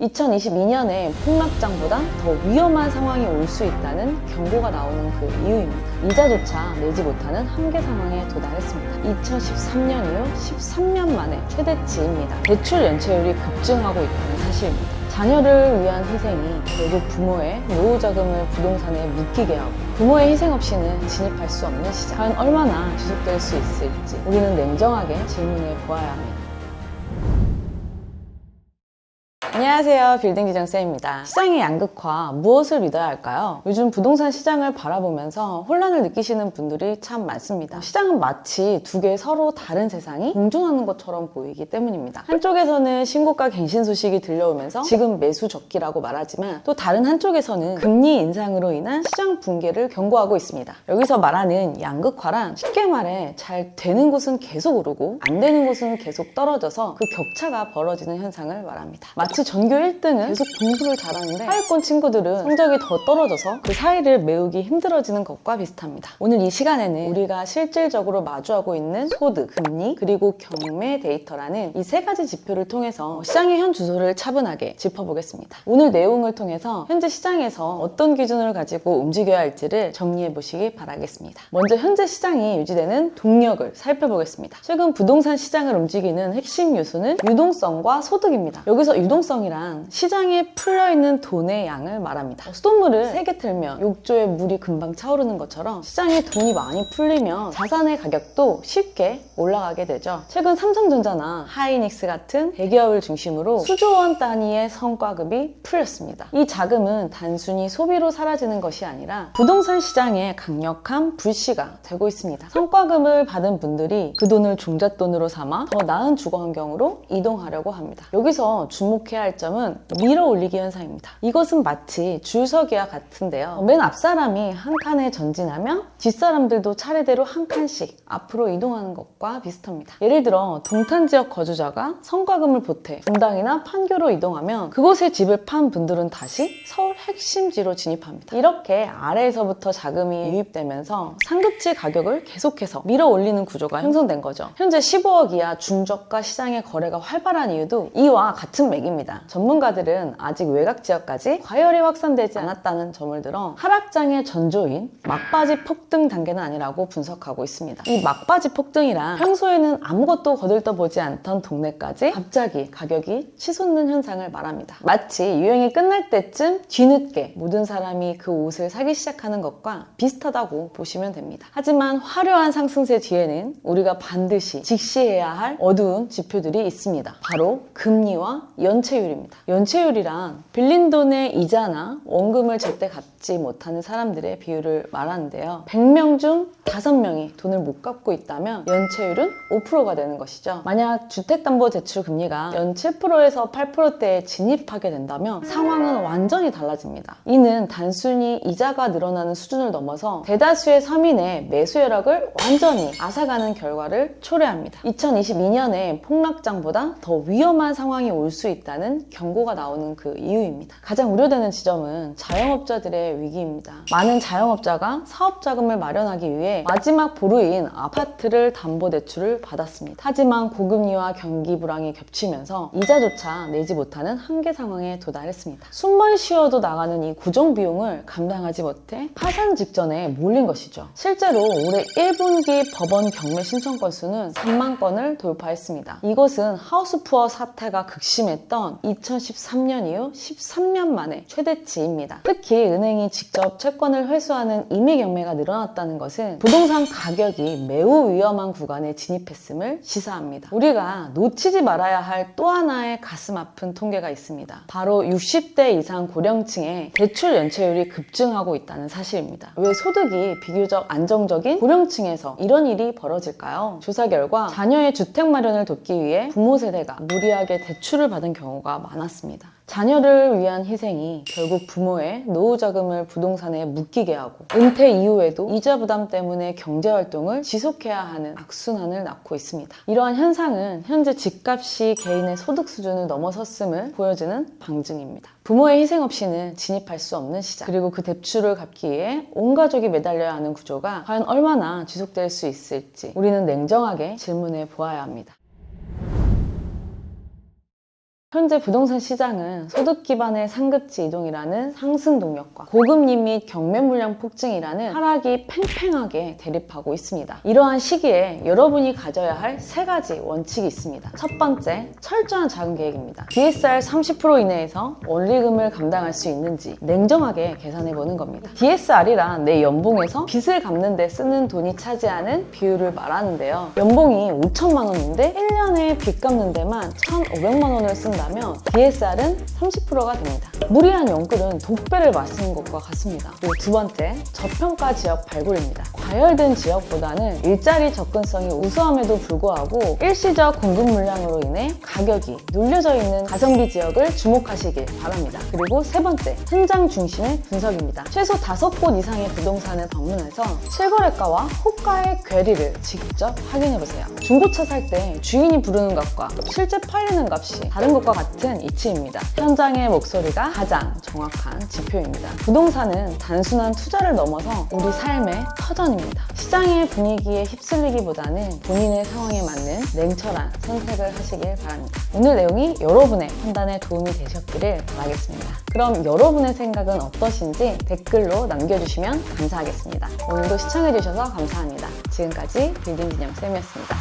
2022년에 폭락장보다 더 위험한 상황이 올 수 있다는 경고가 나오는 그 이유입니다. 이자조차 내지 못하는 한계 상황에 도달했습니다. 2013년 이후 13년 만에 최대치입니다. 대출 연체율이 급증하고 있다는 사실입니다. 자녀를 위한 희생이 결국 부모의 노후 자금을 부동산에 묶이게 하고 부모의 희생 없이는 진입할 수 없는 시장. 과연 얼마나 지속될 수 있을지 우리는 냉정하게 질문해 보아야 합니다. 안녕하세요. 빌딩기정쌤입니다. 시장의 양극화, 무엇을 믿어야 할까요? 요즘 부동산 시장을 바라보면서 혼란을 느끼시는 분들이 참 많습니다. 시장은 마치 두 개의 서로 다른 세상이 공존하는 것처럼 보이기 때문입니다. 한쪽에서는 신고가 갱신 소식이 들려오면서 지금 매수 적기라고 말하지만 또 다른 한쪽에서는 금리 인상으로 인한 시장 붕괴를 경고하고 있습니다. 여기서 말하는 양극화란 쉽게 말해 잘 되는 곳은 계속 오르고 안 되는 곳은 계속 떨어져서 그 격차가 벌어지는 현상을 말합니다. 마치 전교 1등은 계속 공부를 잘하는데 하위권 친구들은 성적이 더 떨어져서 그 사이를 메우기 힘들어지는 것과 비슷합니다. 오늘 이 시간에는 우리가 실질적으로 마주하고 있는 소득, 금리, 그리고 경매 데이터라는 이 세 가지 지표를 통해서 시장의 현 주소를 차분하게 짚어보겠습니다. 오늘 내용을 통해서 현재 시장에서 어떤 기준을 가지고 움직여야 할지를 정리해 보시기 바라겠습니다. 먼저 현재 시장이 유지되는 동력을 살펴보겠습니다. 최근 부동산 시장을 움직이는 핵심 요소는 유동성과 소득입니다. 여기서 유동성이란 시장에 풀려있는 돈의 양을 말합니다. 수돗물을 세게 틀면 욕조에 물이 금방 차오르는 것처럼 시장에 돈이 많이 풀리면 자산의 가격도 쉽게 올라가게 되죠. 최근 삼성전자나 하이닉스 같은 대기업을 중심으로 수조 원 단위의 성과급이 풀렸습니다. 이 자금은 단순히 소비로 사라지는 것이 아니라 부동산 시장의 강력한 불씨가 되고 있습니다. 성과급을 받은 분들이 그 돈을 종잣돈으로 삼아 더 나은 주거 환경으로 이동하려고 합니다. 여기서 주목해야 할 점은 밀어 올리기 현상입니다. 이것은 마치 줄서기와 같은데요. 맨 앞사람이 한 칸에 전진하면 뒷사람들도 차례대로 한 칸씩 앞으로 이동하는 것과 비슷합니다. 예를 들어 동탄지역 거주자가 성과금을 보태 분당이나 판교로 이동하면 그곳에 집을 판 분들은 다시 서울 핵심지로 진입합니다. 이렇게 아래에서부터 자금이 유입되면서 상급지 가격을 계속해서 밀어 올리는 구조가 형성된 거죠. 현재 15억 이하 중저가 시장의 거래가 활발한 이유도 이와 같은 맥입니다. 전문가들은 아직 외곽 지역까지 과열이 확산되지 않았다는 점을 들어 하락장의 전조인 막바지 폭등 단계는 아니라고 분석하고 있습니다. 이 막바지 폭등이란 평소에는 아무것도 거들떠보지 않던 동네까지 갑자기 가격이 치솟는 현상을 말합니다. 마치 유행이 끝날 때쯤 뒤늦게 모든 사람이 그 옷을 사기 시작하는 것과 비슷하다고 보시면 됩니다. 하지만 화려한 상승세 뒤에는 우리가 반드시 직시해야 할 어두운 지표들이 있습니다. 바로 금리와 연체율입니다. 연체율이란 빌린 돈의 이자나 원금을 제때 갚지 못하는 사람들의 비율을 말하는데요. 100명 중 5명이 돈을 못 갚고 있다면 연체율은 5%가 되는 것이죠. 만약 주택담보대출 금리가 연 7%에서 8%대에 진입하게 된다면 상황은 완전히 달라집니다. 이는 단순히 이자가 늘어나는 수준을 넘어서 대다수의 서민의 매수 여력을 완전히 앗아가는 결과를 초래합니다. 2022년에 폭락장보다 더 위험한 상황이 올 수 있다는 경고가 나오는 그 이유입니다. 가장 우려되는 지점은 자영업자들의 위기입니다. 많은 자영업자가 사업자금을 마련하기 위해 마지막 보루인 아파트를 담보대출을 받았습니다. 하지만 고금리와 경기 불황이 겹치면서 이자조차 내지 못하는 한계 상황에 도달했습니다. 숨만 쉬어도 나가는 이 고정비용을 감당하지 못해 파산 직전에 몰린 것이죠. 실제로 올해 1분기 법원 경매 신청 건수는 3만 건을 돌파했습니다. 이것은 하우스푸어 사태가 극심했던 2013년 이후 13년 만에 최대치입니다. 특히 은행이 직접 채권을 회수하는 임의 경매가 늘어났다는 것은 부동산 가격이 매우 위험한 구간에 진입했음을 시사합니다. 우리가 놓치지 말아야 할 또 하나의 가슴 아픈 통계가 있습니다. 바로 60대 이상 고령층의 대출 연체율이 급증하고 있다는 사실입니다. 왜 소득이 비교적 안정적인 고령층에서 이런 일이 벌어질까요? 조사 결과 자녀의 주택 마련을 돕기 위해 부모 세대가 무리하게 대출을 받은 경우가 많았습니다. 자녀를 위한 희생이 결국 부모의 노후 자금을 부동산에 묶이게 하고 은퇴 이후에도 이자 부담 때문에 경제활동을 지속해야 하는 악순환을 낳고 있습니다. 이러한 현상은 현재 집값이 개인의 소득 수준을 넘어섰음을 보여주는 방증입니다. 부모의 희생 없이는 진입할 수 없는 시장, 그리고 그 대출을 갚기 위해 온 가족이 매달려야 하는 구조가 과연 얼마나 지속될 수 있을지 우리는 냉정하게 질문해 보아야 합니다. 현재 부동산 시장은 소득 기반의 상급지 이동이라는 상승 동력과 고금리 및 경매 물량 폭증이라는 하락이 팽팽하게 대립하고 있습니다. 이러한 시기에 여러분이 가져야 할 세 가지 원칙이 있습니다. 첫 번째, 철저한 자금 계획입니다. DSR 30% 이내에서 원리금을 감당할 수 있는지 냉정하게 계산해 보는 겁니다. DSR이란 내 연봉에서 빚을 갚는 데 쓰는 돈이 차지하는 비율을 말하는데요. 연봉이 5천만 원인데 1년에 빚 갚는 데만 1,500만 원을 쓴다면 DSR은 30%가 됩니다. 무리한 연끌은 독배를 마시는 것과 같습니다. 그리고 두 번째, 저평가 지역 발굴입니다. 과열된 지역보다는 일자리 접근성이 우수함에도 불구하고 일시적 공급 물량으로 인해 가격이 눌려져 있는 가성비 지역을 주목하시길 바랍니다. 그리고 세 번째, 현장 중심의 분석입니다. 최소 5곳 이상의 부동산을 방문해서 실거래가와 호가의 괴리를 직접 확인해보세요. 중고차 살 때 주인이 부르는 값과 실제 팔리는 값이 다른 것과 같은 이치입니다. 현장의 목소리가 가장 정확한 지표입니다. 부동산은 단순한 투자를 넘어서 우리 삶의 터전입니다. 시장의 분위기에 휩쓸리기보다는 본인의 상황에 맞는 냉철한 선택을 하시길 바랍니다. 오늘 내용이 여러분의 판단에 도움이 되셨기를 바라겠습니다. 그럼 여러분의 생각은 어떠신지 댓글로 남겨주시면 감사하겠습니다. 오늘도 시청해주셔서 감사합니다. 지금까지 빌딩진영쌤이었습니다.